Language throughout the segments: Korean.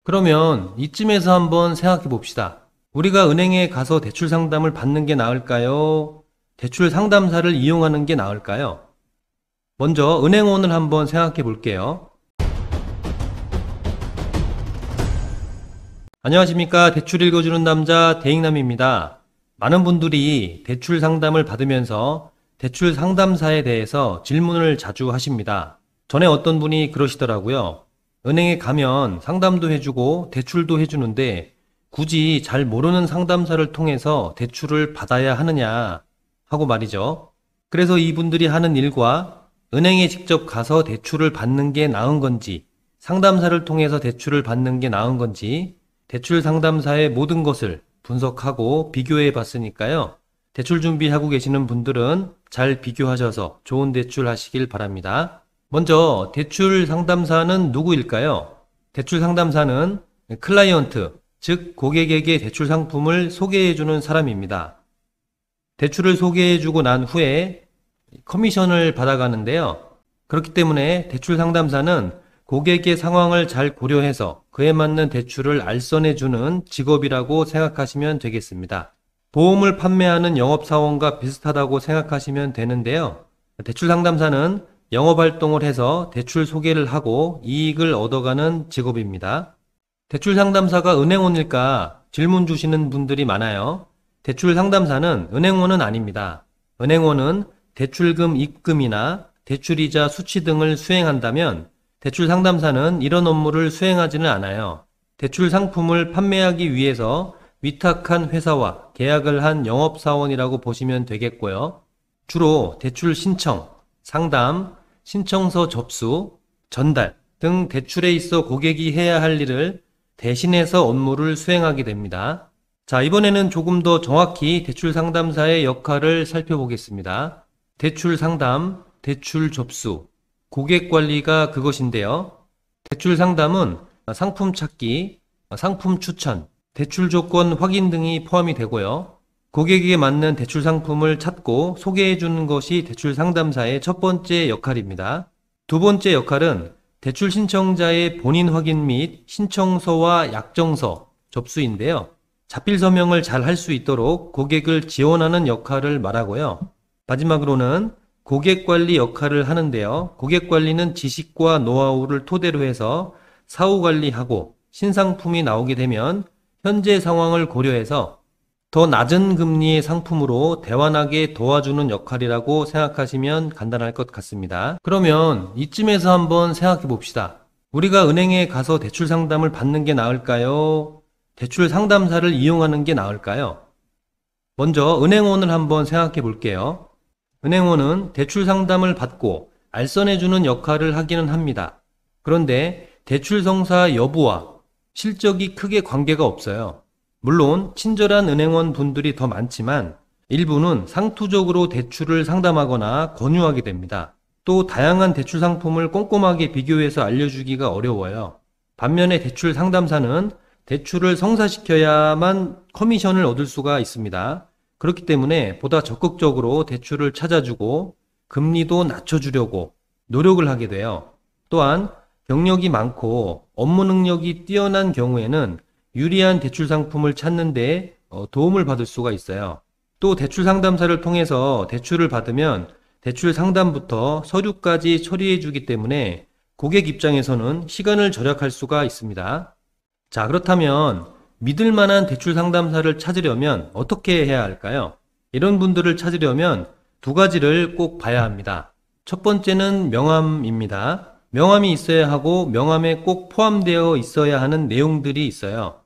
그러면 이쯤에서 한번 생각해 봅시다. 우리가 은행에 가서 대출 상담을 받는 게 나을까요? 대출 상담사를 이용하는 게 나을까요? 먼저 은행원을 한번 생각해 볼게요. 안녕하십니까. 대출 읽어주는 남자 대익남입니다. 많은 분들이 대출 상담을 받으면서 대출 상담사에 대해서 질문을 자주 하십니다. 전에 어떤 분이 그러시더라고요. 은행에 가면 상담도 해주고 대출도 해주는데 굳이 잘 모르는 상담사를 통해서 대출을 받아야 하느냐 하고 말이죠. 그래서 이분들이 하는 일과 은행에 직접 가서 대출을 받는 게 나은 건지, 상담사를 통해서 대출을 받는 게 나은 건지, 대출 상담사의 모든 것을 분석하고 비교해 봤으니까요. 대출 준비하고 계시는 분들은 잘 비교하셔서 좋은 대출 하시길 바랍니다. 먼저 대출 상담사는 누구일까요? 대출 상담사는 클라이언트, 즉 고객에게 대출 상품을 소개해주는 사람입니다. 대출을 소개해주고 난 후에 커미션을 받아가는데요. 그렇기 때문에 대출 상담사는 고객의 상황을 잘 고려해서 그에 맞는 대출을 알선해주는 직업이라고 생각하시면 되겠습니다. 보험을 판매하는 영업사원과 비슷하다고 생각하시면 되는데요. 대출 상담사는 영업활동을 해서 대출 소개를 하고 이익을 얻어가는 직업입니다. 대출 상담사가 은행원일까 질문 주시는 분들이 많아요. 대출 상담사는 은행원은 아닙니다. 은행원은 대출금 입금이나 대출이자 수취 등을 수행한다면 대출 상담사는 이런 업무를 수행하지는 않아요. 대출 상품을 판매하기 위해서 위탁한 회사와 계약을 한 영업사원이라고 보시면 되겠고요. 주로 대출 신청, 상담, 신청서 접수, 전달 등 대출에 있어 고객이 해야 할 일을 대신해서 업무를 수행하게 됩니다. 자, 이번에는 조금 더 정확히 대출 상담사의 역할을 살펴보겠습니다. 대출 상담, 대출 접수, 고객 관리가 그것인데요. 대출 상담은 상품 찾기, 상품 추천, 대출 조건 확인 등이 포함이 되고요. 고객에게 맞는 대출 상품을 찾고 소개해 주는 것이 대출 상담사의 첫 번째 역할입니다. 두 번째 역할은 대출 신청자의 본인 확인 및 신청서와 약정서 접수인데요. 자필 서명을 잘 할 수 있도록 고객을 지원하는 역할을 말하고요. 마지막으로는 고객 관리 역할을 하는데요. 고객 관리는 지식과 노하우를 토대로 해서 사후 관리하고 신상품이 나오게 되면 현재 상황을 고려해서 더 낮은 금리의 상품으로 대환하게 도와주는 역할이라고 생각하시면 간단할 것 같습니다. 그러면 이쯤에서 한번 생각해 봅시다. 우리가 은행에 가서 대출 상담을 받는 게 나을까요? 대출 상담사를 이용하는 게 나을까요? 먼저 은행원을 한번 생각해 볼게요. 은행원은 대출 상담을 받고 알선해주는 역할을 하기는 합니다. 그런데 대출 성사 여부와 실적이 크게 관계가 없어요. 물론 친절한 은행원 분들이 더 많지만 일부는 상투적으로 대출을 상담하거나 권유하게 됩니다. 또 다양한 대출 상품을 꼼꼼하게 비교해서 알려주기가 어려워요. 반면에 대출 상담사는 대출을 성사시켜야만 커미션을 얻을 수가 있습니다. 그렇기 때문에 보다 적극적으로 대출을 찾아주고 금리도 낮춰주려고 노력을 하게 돼요. 또한 경력이 많고 업무 능력이 뛰어난 경우에는 유리한 대출 상품을 찾는 데 도움을 받을 수가 있어요. 또 대출 상담사를 통해서 대출을 받으면 대출 상담부터 서류까지 처리해 주기 때문에 고객 입장에서는 시간을 절약할 수가 있습니다. 자, 그렇다면 믿을 만한 대출 상담사를 찾으려면 어떻게 해야 할까요? 이런 분들을 찾으려면 두 가지를 꼭 봐야 합니다. 첫 번째는 명함입니다. 명함이 있어야 하고 명함에 꼭 포함되어 있어야 하는 내용들이 있어요.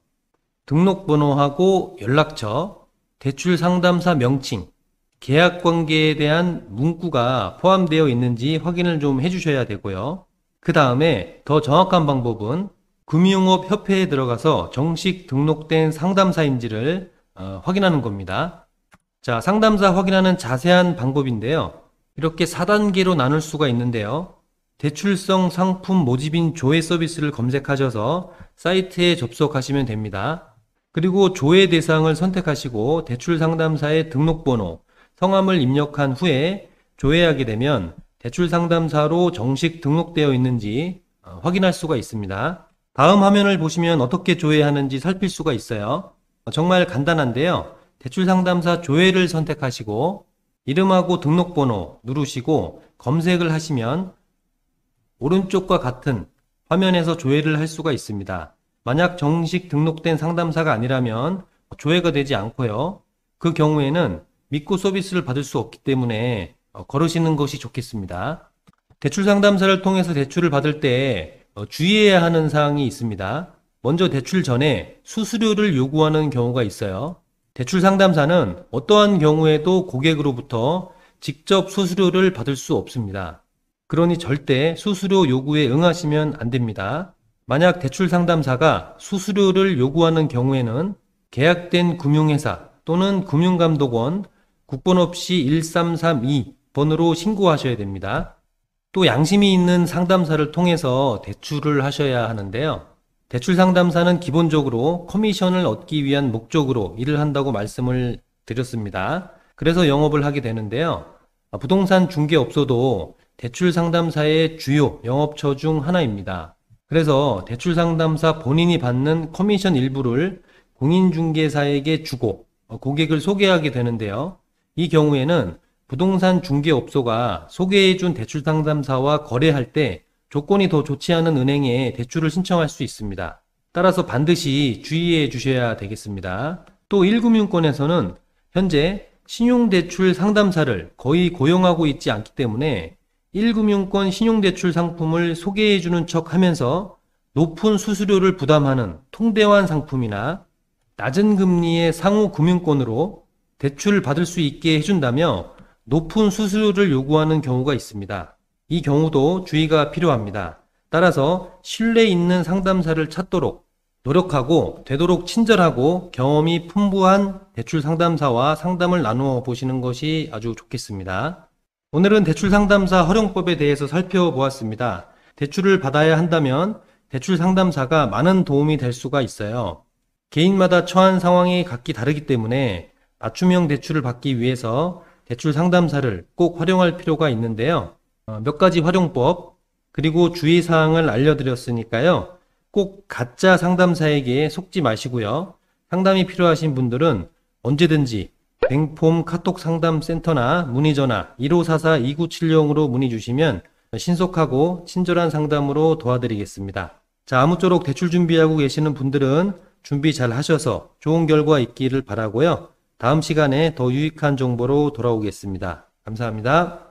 등록번호하고 연락처, 대출 상담사 명칭, 계약 관계에 대한 문구가 포함되어 있는지 확인을 좀 해주셔야 되고요. 그 다음에 더 정확한 방법은 금융업협회에 들어가서 정식 등록된 상담사인지를 확인하는 겁니다. 자, 상담사 확인하는 자세한 방법인데요. 이렇게 4단계로 나눌 수가 있는데요. 대출성 상품 모집인 조회 서비스를 검색하셔서 사이트에 접속하시면 됩니다. 그리고 조회 대상을 선택하시고 대출 상담사의 등록번호, 성함을 입력한 후에 조회하게 되면 대출 상담사로 정식 등록되어 있는지 확인할 수가 있습니다. 다음 화면을 보시면 어떻게 조회하는지 살필 수가 있어요. 정말 간단한데요. 대출 상담사 조회를 선택하시고 이름하고 등록번호 누르시고 검색을 하시면 오른쪽과 같은 화면에서 조회를 할 수가 있습니다. 만약 정식 등록된 상담사가 아니라면 조회가 되지 않고요. 그 경우에는 믿고 서비스를 받을 수 없기 때문에 걸으시는 것이 좋겠습니다. 대출 상담사를 통해서 대출을 받을 때 주의해야 하는 사항이 있습니다. 먼저 대출 전에 수수료를 요구하는 경우가 있어요. 대출 상담사는 어떠한 경우에도 고객으로부터 직접 수수료를 받을 수 없습니다. 그러니 절대 수수료 요구에 응하시면 안 됩니다. 만약 대출 상담사가 수수료를 요구하는 경우에는 계약된 금융회사 또는 금융감독원 국번 없이 1332번으로 신고하셔야 됩니다. 또 양심이 있는 상담사를 통해서 대출을 하셔야 하는데요. 대출 상담사는 기본적으로 커미션을 얻기 위한 목적으로 일을 한다고 말씀을 드렸습니다. 그래서 영업을 하게 되는데요. 부동산 중개업소도 대출 상담사의 주요 영업처 중 하나입니다. 그래서 대출 상담사 본인이 받는 커미션 일부를 공인중개사에게 주고 고객을 소개하게 되는데요. 이 경우에는 부동산 중개업소가 소개해준 대출 상담사와 거래할 때 조건이 더 좋지 않은 은행에 대출을 신청할 수 있습니다. 따라서 반드시 주의해 주셔야 되겠습니다. 또 1금융권에서는 현재 신용대출 상담사를 거의 고용하고 있지 않기 때문에 1금융권 신용대출 상품을 소개해주는 척 하면서 높은 수수료를 부담하는 통대환 상품이나 낮은 금리의 상호금융권으로 대출을 받을 수 있게 해준다며 높은 수수료를 요구하는 경우가 있습니다. 이 경우도 주의가 필요합니다. 따라서 신뢰 있는 상담사를 찾도록 노력하고 되도록 친절하고 경험이 풍부한 대출 상담사와 상담을 나누어 보시는 것이 아주 좋겠습니다. 오늘은 대출 상담사 활용법에 대해서 살펴보았습니다. 대출을 받아야 한다면 대출 상담사가 많은 도움이 될 수가 있어요. 개인마다 처한 상황이 각기 다르기 때문에 맞춤형 대출을 받기 위해서 대출 상담사를 꼭 활용할 필요가 있는데요. 몇 가지 활용법 그리고 주의사항을 알려드렸으니까요. 꼭 가짜 상담사에게 속지 마시고요. 상담이 필요하신 분들은 언제든지 뱅폼 카톡 상담센터나 문의전화 1544-2970으로 문의 주시면 신속하고 친절한 상담으로 도와드리겠습니다. 자, 아무쪼록 대출 준비하고 계시는 분들은 준비 잘 하셔서 좋은 결과 있기를 바라고요. 다음 시간에 더 유익한 정보로 돌아오겠습니다. 감사합니다.